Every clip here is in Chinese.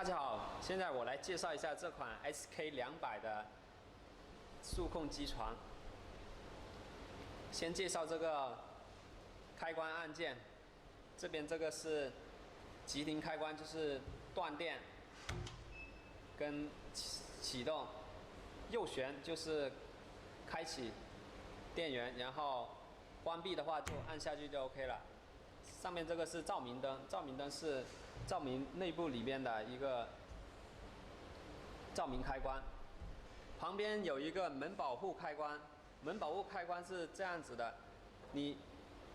大家好，现在我来介绍一下这款 SK200的数控机床。先介绍这个开关按键，这边这个是急停开关，就是断电跟启动；右旋就是开启电源，然后关闭的话就按下去就 OK 了。上面这个是照明灯，照明灯是照明内部里面的一个照明开关。旁边有一个门保护开关，门保护开关是这样子的，你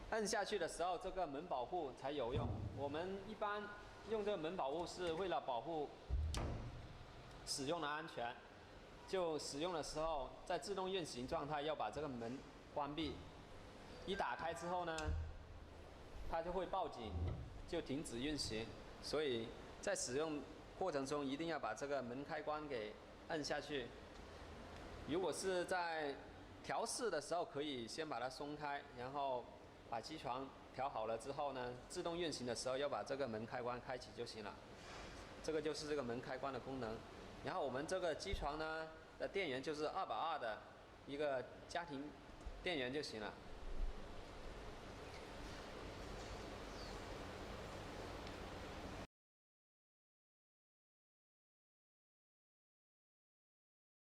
按下去的时候，这个门保护才有用。我们一般用这个门保护是为了保护使用的安全，就使用的时候在自动运行状态要把这个门关闭，一打开之后呢，它就会报警，就停止运行。所以在使用过程中一定要把这个门开关给按下去。如果是在调试的时候，可以先把它松开，然后把机床调好了之后呢，自动运行的时候要把这个门开关开启就行了。这个就是这个门开关的功能。然后我们这个机床呢的电源就是220的一个家庭电源就行了。